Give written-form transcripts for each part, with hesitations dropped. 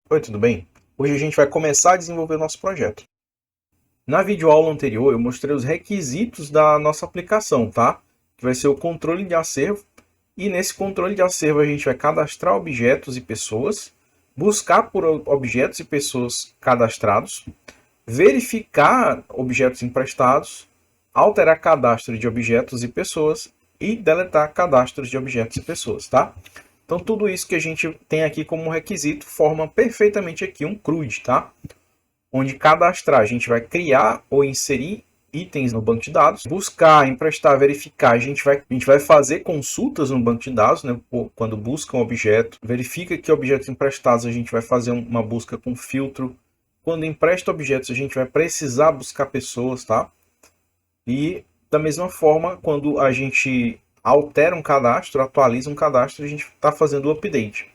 Oi, tudo bem? Hoje a gente vai começar a desenvolver o nosso projeto. Na videoaula anterior eu mostrei os requisitos da nossa aplicação, tá? Que vai ser o controle de acervo. E nesse controle de acervo a gente vai cadastrar objetos e pessoas, buscar por objetos e pessoas cadastrados, verificar objetos emprestados, alterar cadastro de objetos e pessoas e deletar cadastros de objetos e pessoas, tá? Então tudo isso que a gente tem aqui como requisito forma perfeitamente aqui um CRUD, tá? Onde cadastrar a gente vai criar ou inserir itens no banco de dados, buscar, emprestar, verificar, a gente vai fazer consultas no banco de dados, né? Quando busca um objeto, verifica que objetos emprestados a gente vai fazer uma busca com filtro. Quando empresta objetos a gente vai precisar buscar pessoas, tá? E da mesma forma, quando a gente altera um cadastro, atualiza um cadastro, a gente está fazendo o update.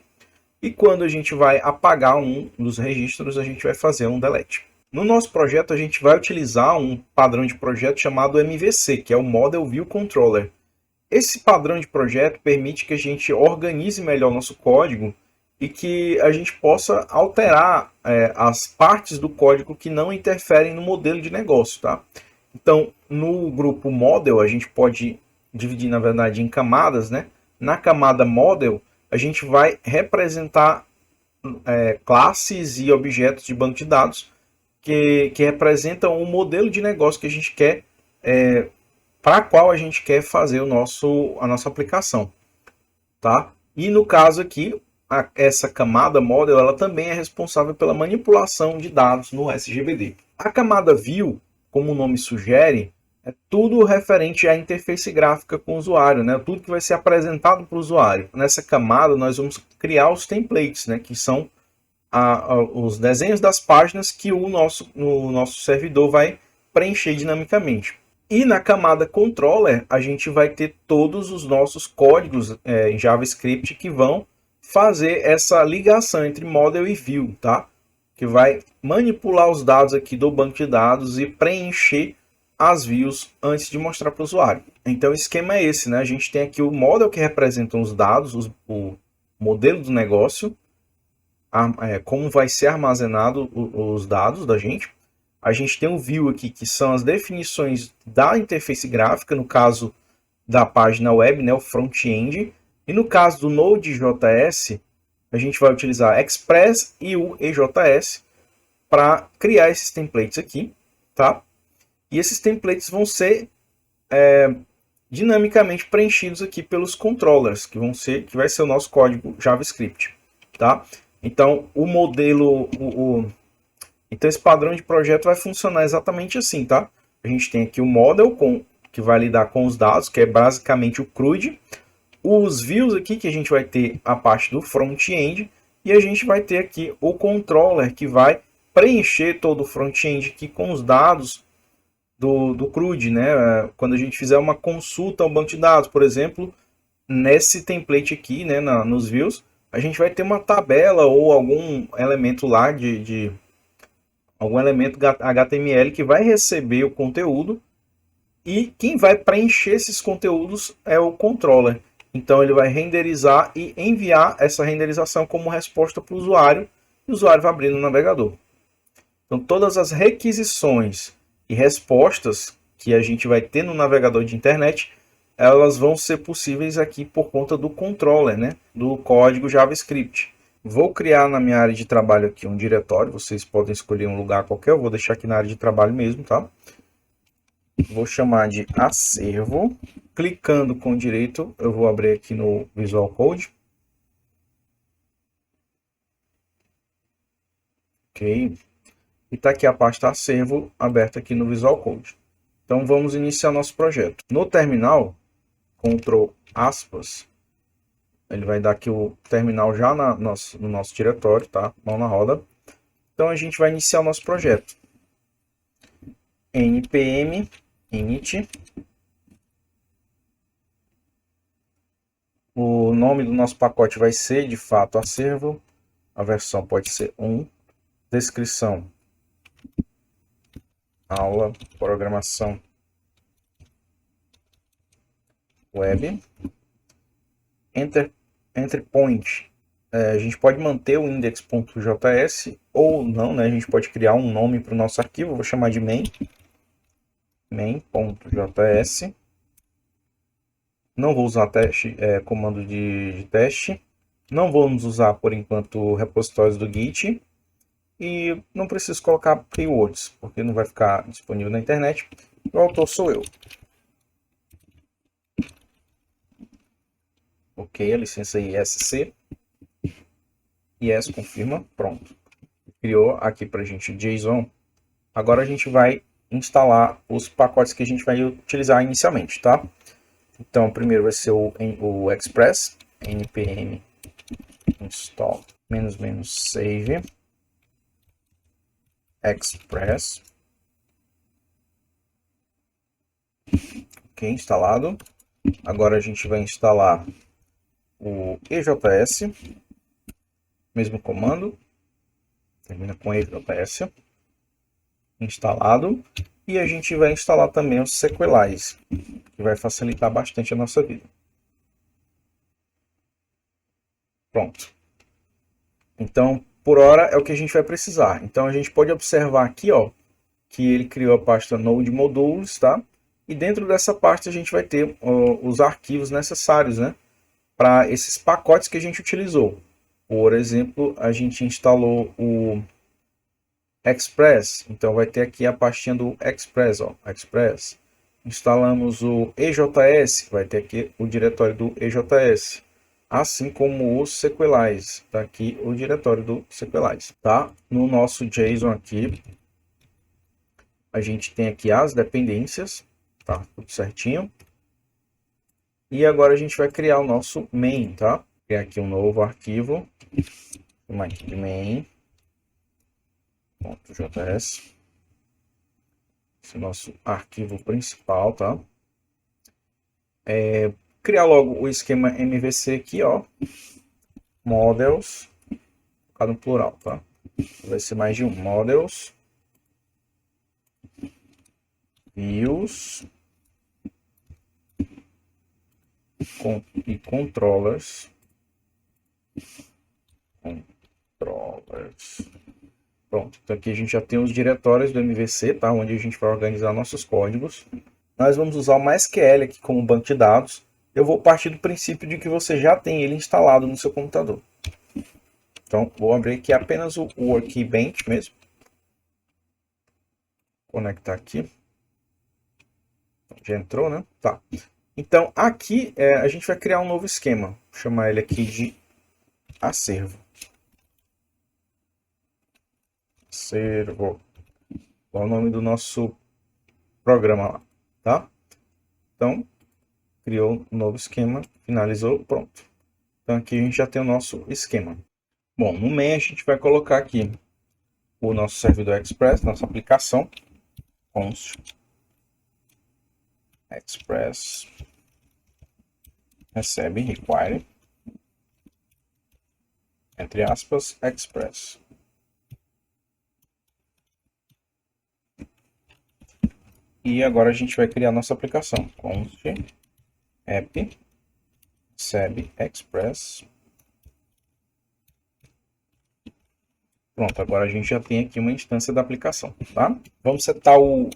E quando a gente vai apagar um dos registros, a gente vai fazer um delete. No nosso projeto, a gente vai utilizar um padrão de projeto chamado MVC, que é o Model View Controller. Esse padrão de projeto permite que a gente organize melhor nosso código e que a gente possa alterar as partes do código que não interferem no modelo de negócio, tá? Então, no grupo Model, a gente pode dividir, na verdade, em camadas, né? Na camada Model, a gente vai representar classes e objetos de banco de dados que representam o modelo de negócio que a gente quer, para a qual a gente quer fazer a nossa aplicação, tá? E no caso aqui, essa camada Model, ela também é responsável pela manipulação de dados no SGBD. A camada View, como o nome sugere, é tudo referente à interface gráfica com o usuário, né? Tudo que vai ser apresentado para o usuário. Nessa camada, nós vamos criar os templates, né? Que são os desenhos das páginas que o nosso servidor vai preencher dinamicamente. E na camada controller, a gente vai ter todos os nossos códigos em JavaScript que vão fazer essa ligação entre model e view, tá? Que vai manipular os dados aqui do banco de dados e preencher as views antes de mostrar para o usuário. Então o esquema é esse, né? A gente tem aqui o model que representa os dados, o modelo do negócio, como vai ser armazenado os dados da gente. A gente tem o view aqui, que são as definições da interface gráfica, no caso da página web, né, o front-end. E no caso do Node.js, a gente vai utilizar Express e o EJS para criar esses templates aqui, tá? E esses templates vão ser dinamicamente preenchidos aqui pelos controllers, que vai ser o nosso código JavaScript, tá? Então, o modelo, então esse padrão de projeto vai funcionar exatamente assim, tá? A gente tem aqui o model que vai lidar com os dados, que é basicamente o CRUD, os views aqui que a gente vai ter a parte do front-end e a gente vai ter aqui o controller que vai preencher todo o front-end aqui com os dados do CRUD, né? Quando a gente fizer uma consulta ao banco de dados, por exemplo, nesse template aqui, né, nos views, a gente vai ter uma tabela ou algum elemento lá algum elemento HTML que vai receber o conteúdo e quem vai preencher esses conteúdos é o controller. Então ele vai renderizar e enviar essa renderização como resposta para o usuário e o usuário vai abrir no navegador. Então todas as requisições e respostas que a gente vai ter no navegador de internet, elas vão ser possíveis aqui por conta do controller, né, do código JavaScript. Vou criar na minha área de trabalho aqui um diretório, vocês podem escolher um lugar qualquer, eu vou deixar aqui na área de trabalho mesmo, tá? Vou chamar de acervo. Clicando com direito, eu vou abrir aqui no Visual Code. Ok. E está aqui a pasta acervo aberta aqui no Visual Code. Então vamos iniciar nosso projeto. No terminal, Ctrl aspas, ele vai dar aqui o terminal já no nosso diretório, tá? Mão na roda. Então a gente vai iniciar o nosso projeto. npm init. O nome do nosso pacote vai ser, de fato, acervo. A versão pode ser 1. Descrição. Aula, programação web. Entry point a gente pode manter o index.js ou não, né? A gente pode criar um nome para o nosso arquivo, vou chamar de main.js. Não vou usar comando de teste. Não vamos usar, por enquanto, repositórios do Git. E não preciso colocar keywords, porque não vai ficar disponível na internet. O autor sou eu. Ok, a licença ISC. Yes, confirma. Pronto. Criou aqui para a gente JSON. Agora a gente vai instalar os pacotes que a gente vai utilizar inicialmente, tá? Então, primeiro vai ser o Express, npm install --save Express. Ok, instalado. Agora a gente vai instalar o EJS, mesmo comando, termina com EJS, instalado. E a gente vai instalar também os Sequelize, que vai facilitar bastante a nossa vida. Pronto. Então, por hora é o que a gente vai precisar. Então, a gente pode observar aqui, ó, que ele criou a pasta Node Modules, tá? E dentro dessa pasta a gente vai ter os arquivos necessários, né, para esses pacotes que a gente utilizou. Por exemplo, a gente instalou o Express, então vai ter aqui a pastinha do Express, ó, Express. Instalamos o EJS, vai ter aqui o diretório do EJS, assim como o Sequelize, tá aqui o diretório do Sequelize, tá? No nosso JSON aqui, a gente tem aqui as dependências, tá? Tudo certinho. E agora a gente vai criar o nosso main, tá? Criar aqui um novo arquivo, chamar aqui de main.js. Esse é o nosso arquivo principal, tá? Criar logo o esquema MVC aqui, ó. Models, colocado no plural, tá? Vai ser mais de um. Models, views e controllers. Pronto, então aqui a gente já tem os diretórios do MVC, tá? Onde a gente vai organizar nossos códigos. Nós vamos usar o MySQL aqui como banco de dados. Eu vou partir do princípio de que você já tem ele instalado no seu computador. Então, vou abrir aqui apenas o Workbench mesmo. Conectar aqui. Já entrou, né? Tá. Então, aqui a gente vai criar um novo esquema. Vou chamar ele aqui de acervo. Acervo. Qual é o nome do nosso programa lá, tá? Então, criou um novo esquema, finalizou, pronto. Então, aqui a gente já tem o nosso esquema. Bom, no main a gente vai colocar aqui o nosso servidor Express, nossa aplicação, const Express recebe require, entre aspas, Express. E agora a gente vai criar nossa aplicação, const app recebe Express. Pronto, agora a gente já tem aqui uma instância da aplicação, tá? Vamos setar o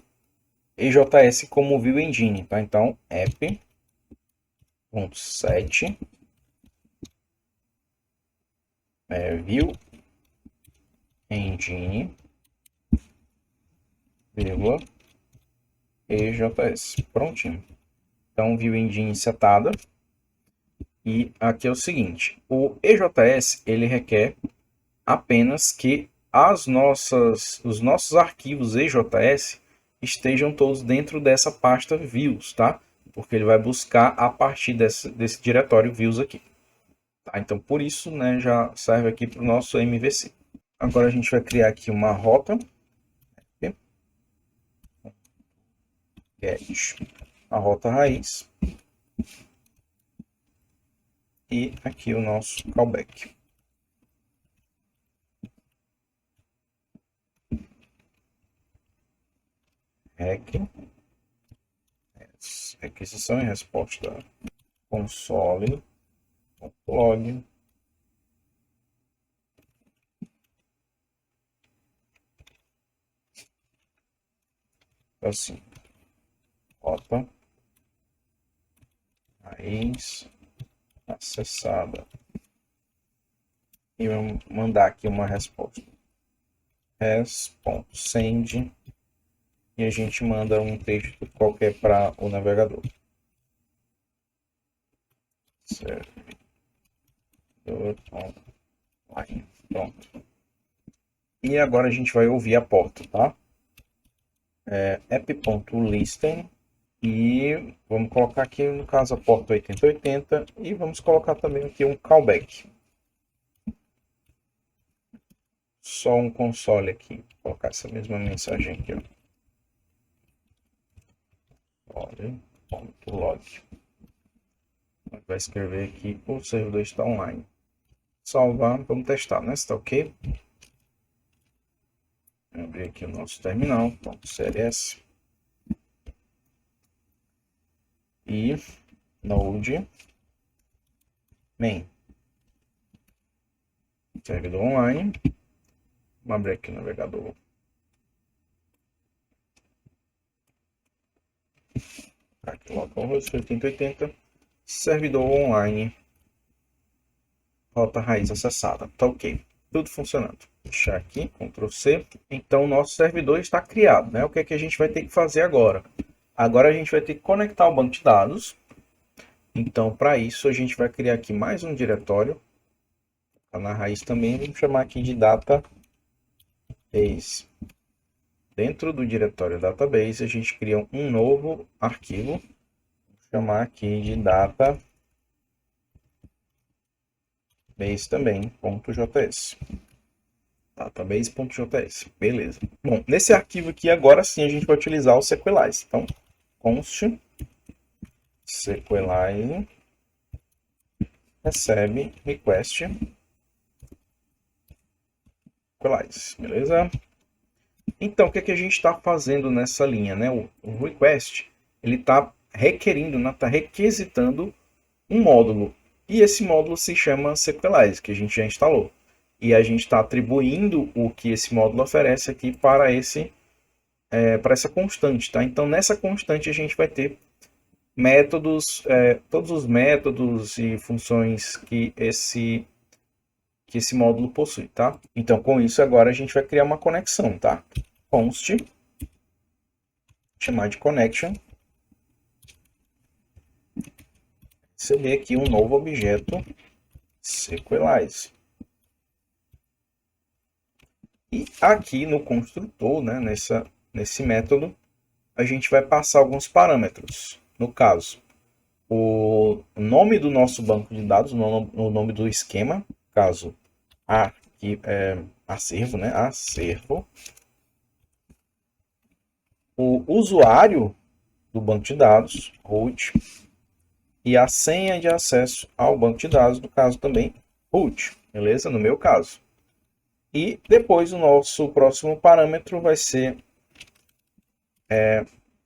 EJS como view engine, tá? Então, app.set view engine, vírgula, EJS. Prontinho. Então, view engine setada. E aqui é o seguinte, o EJS, ele requer apenas que os nossos arquivos EJS estejam todos dentro dessa pasta views, tá? Porque ele vai buscar a partir desse diretório views aqui. Tá? Então, por isso, né, já serve aqui para o nosso MVC. Agora a gente vai criar aqui uma rota. Get a rota raiz. E aqui o nosso callback. Requisição e resposta console.log assim, rota raiz acessada. E vamos mandar aqui uma resposta. Res.send. E a gente manda um texto qualquer para o navegador. Servidor online. Pronto. E agora a gente vai ouvir a porta, tá? app.listen. E vamos colocar aqui, no caso, a porta 8080. E vamos colocar também aqui um callback. Só um console aqui. Vou colocar essa mesma mensagem aqui, ó. Log. Vai escrever aqui, o servidor está online. Salvar, vamos testar, né? Está ok? Vou abrir aqui o nosso terminal, .cls. E node main. Servidor online. Vamos abrir aqui o navegador. Aqui, localhost 8080. Servidor online. Rota raiz acessada. Tá ok. Tudo funcionando. Vou deixar aqui, Ctrl C. Então, o nosso servidor está criado, né? O que é que a gente vai ter que fazer agora? Agora a gente vai ter que conectar o banco de dados. Então, para isso, a gente vai criar aqui mais um diretório. Tá na raiz também, vamos chamar aqui de database. Dentro do diretório database, a gente cria um novo arquivo. Vou chamar aqui de database também, .js. Database.js, beleza. Bom, nesse arquivo aqui, agora sim, a gente vai utilizar o Sequelize. Então, const Sequelize recebe request Sequelize, beleza? Então, o que é que a gente está fazendo nessa linha, né? O request, ele está requerindo, está requisitando um módulo. E esse módulo se chama Sequelize, que a gente já instalou. E a gente está atribuindo o que esse módulo oferece aqui para essa constante, tá? Então, nessa constante a gente vai ter métodos, todos os métodos e funções que esse módulo possui, tá? Então, com isso, agora a gente vai criar uma conexão, tá? Const, chamar de connection, receber aqui um novo objeto Sequelize. E aqui no construtor, né, nesse método, a gente vai passar alguns parâmetros. No caso, o nome do nosso banco de dados, o nome do esquema, caso aqui acervo, né, acervo. O usuário do banco de dados, root, e a senha de acesso ao banco de dados, no caso também root, beleza? No meu caso. E depois o nosso próximo parâmetro vai ser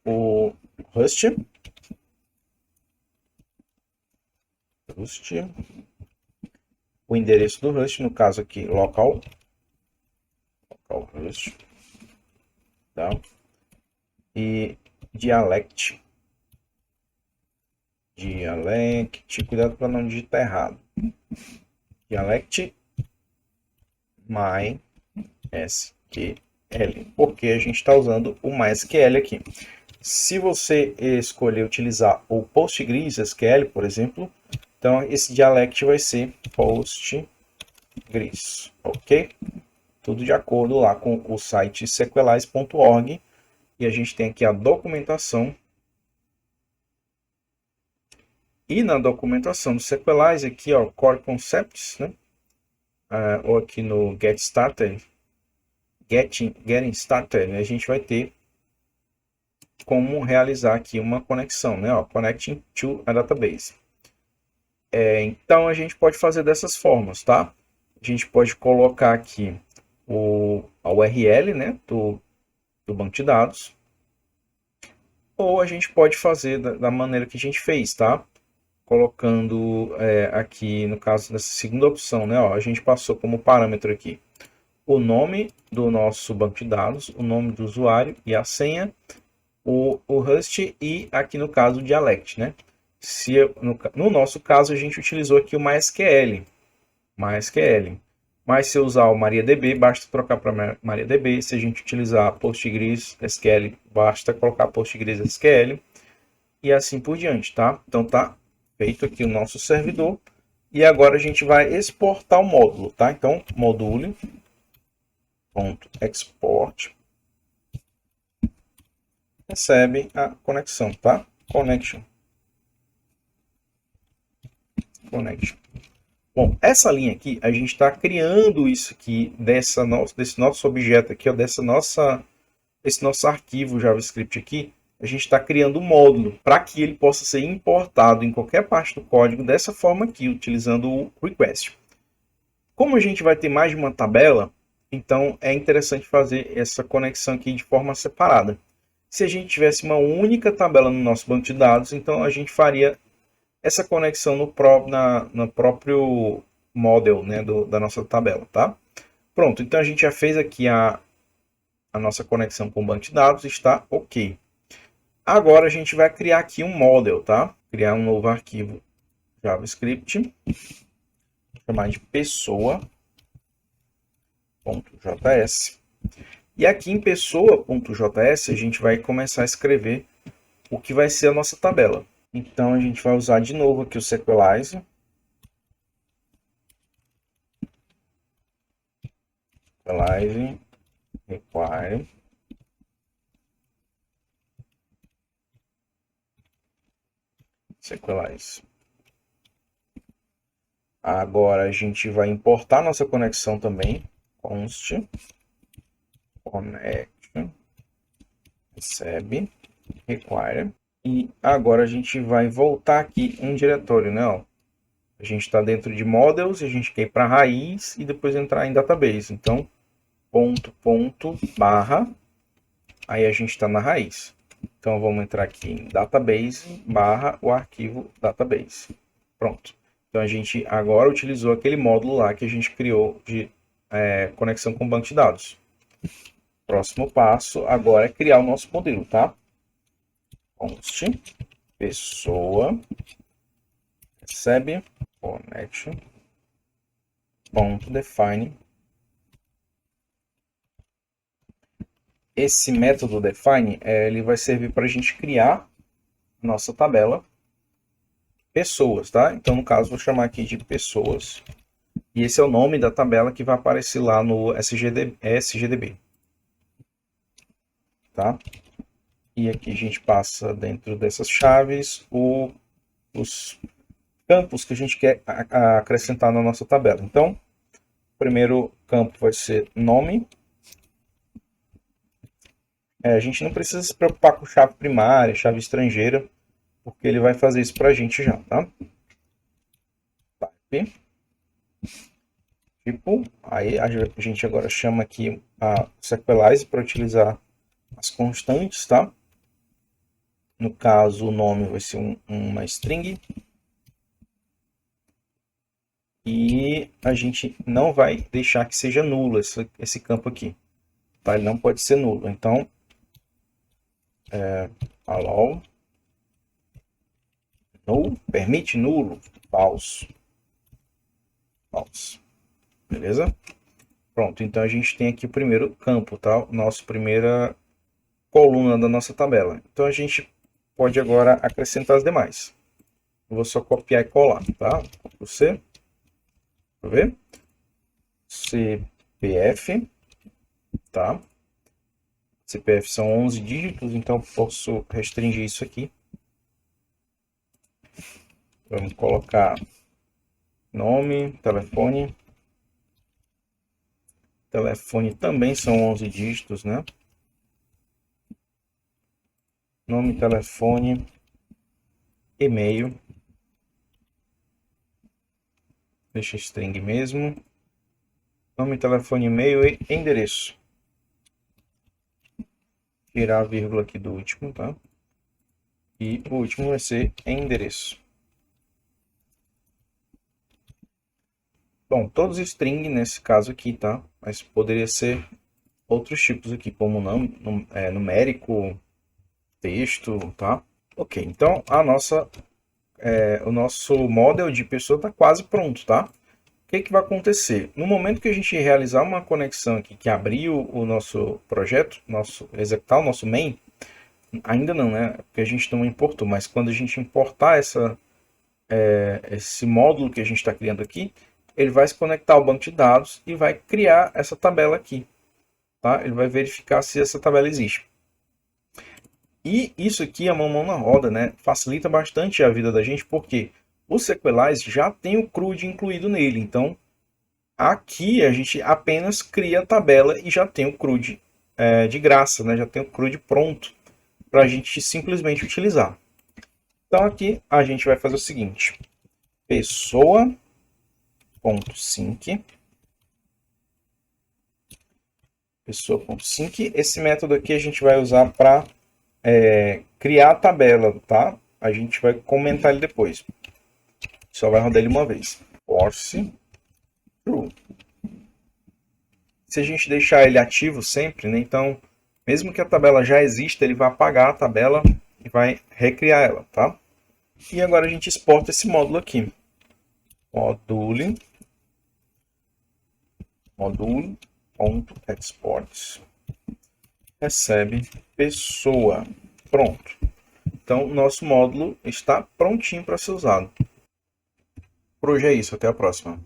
o host. O endereço do host, no caso aqui, localhost, tá? E dialect, cuidado para não digitar errado. Dialect MySQL, porque a gente está usando o MySQL aqui. Se você escolher utilizar o PostgreSQL, por exemplo, então esse dialect vai ser Postgres, ok? Tudo de acordo lá com o site sequelize.org. E a gente tem aqui a documentação. E na documentação do Sequelize, aqui, ó, Core Concepts, né? Ou aqui no Getting Started, né? A gente vai ter como realizar aqui uma conexão, né? Ó, connecting to a database. Então, a gente pode fazer dessas formas, tá? A gente pode colocar aqui a URL, né? Do banco de dados. Ou a gente pode fazer da maneira que a gente fez, tá? Colocando aqui, no caso dessa segunda opção, né? Ó, a gente passou como parâmetro aqui o nome do nosso banco de dados, o nome do usuário e a senha. o Rust e aqui no caso o Dialect, né? No nosso caso a gente utilizou aqui o MySQL. Mas se eu usar o MariaDB, basta trocar para MariaDB. Se a gente utilizar PostgreSQL, basta colocar PostgreSQL e assim por diante, tá? Então tá feito aqui o nosso servidor e agora a gente vai exportar o módulo, tá? Então module.export recebe a conexão, tá? Connection. Bom, essa linha aqui, a gente está criando isso aqui desse nosso objeto aqui, ó, esse nosso arquivo JavaScript aqui, a gente está criando um módulo para que ele possa ser importado em qualquer parte do código dessa forma aqui, utilizando o request. Como a gente vai ter mais de uma tabela, então é interessante fazer essa conexão aqui de forma separada. Se a gente tivesse uma única tabela no nosso banco de dados, então a gente faria essa conexão no próprio model, né, da nossa tabela, tá? Pronto, então a gente já fez aqui a nossa conexão com o banco de dados, está ok. Agora a gente vai criar aqui um model, tá? Criar um novo arquivo JavaScript, chamar de pessoa.js. E aqui em pessoa.js a gente vai começar a escrever o que vai ser a nossa tabela. Então a gente vai usar de novo aqui o Sequelize. Sequelize require Sequelize. Agora a gente vai importar nossa conexão também. Const connection recebe require. E agora a gente vai voltar aqui em diretório, né? Ó, a gente está dentro de models, a gente quer ir para raiz e depois entrar em database. Então, barra, aí a gente está na raiz. Então, vamos entrar aqui em database, barra o arquivo database. Pronto. Então, a gente agora utilizou aquele módulo lá que a gente criou de conexão com o banco de dados. Próximo passo agora é criar o nosso modelo, tá? Const pessoa recebe connection.define. Esse método define ele vai servir para a gente criar nossa tabela pessoas, tá? Então, no caso, vou chamar aqui de pessoas. E esse é o nome da tabela que vai aparecer lá no SGDB. Tá? E aqui a gente passa dentro dessas chaves os campos que a gente quer acrescentar na nossa tabela. Então, o primeiro campo vai ser nome. A gente não precisa se preocupar com chave primária, chave estrangeira, porque ele vai fazer isso para a gente já, tá? Type. Tipo, aí a gente agora chama aqui a Sequelize para utilizar as constantes, tá? No caso, o nome vai ser uma string. E a gente não vai deixar que seja nulo esse campo aqui. Tá? Ele não pode ser nulo. Então, allow null, permite nulo, false. False. Beleza? Pronto, então a gente tem aqui o primeiro campo, tá? Nossa primeira coluna da nossa tabela. Então a gente pode agora acrescentar as demais. Eu vou só copiar e colar, tá? Ctrl C. Para ver? CPF, tá? CPF são 11 dígitos, então posso restringir isso aqui. Vamos colocar nome, telefone. Telefone também são 11 dígitos, né? Nome, telefone, e-mail. Deixa string mesmo. Nome, telefone, e-mail e endereço. Tirar a vírgula aqui do último, tá? E o último vai ser endereço. Bom, todos string nesse caso aqui, tá? Mas poderia ser outros tipos aqui, como numérico, texto, tá? Ok, então o nosso model de pessoa está quase pronto, tá? O que vai acontecer? No momento que a gente realizar uma conexão aqui, que abrir o nosso projeto, executar o nosso main, ainda não, né? Porque a gente não importou, mas quando a gente importar esse módulo que a gente está criando aqui, ele vai se conectar ao banco de dados e vai criar essa tabela aqui, tá? Ele vai verificar se essa tabela existe. E isso aqui, a mão na roda, né? Facilita bastante a vida da gente, porque o Sequelize já tem o CRUD incluído nele. Então, aqui a gente apenas cria a tabela e já tem o CRUD de graça, né? Já tem o CRUD pronto para a gente simplesmente utilizar. Então, aqui a gente vai fazer o seguinte. Pessoa.sync. Pessoa.sync. Esse método aqui a gente vai usar para criar a tabela, tá? A gente vai comentar ele depois. Só vai rodar ele uma vez. Force true. Se a gente deixar ele ativo sempre, né? Então, mesmo que a tabela já exista, ele vai apagar a tabela e vai recriar ela, tá? E agora a gente exporta esse módulo aqui. Module.export. Recebe pessoa. Pronto. Então, nosso módulo está prontinho para ser usado. Por hoje é isso. Até a próxima.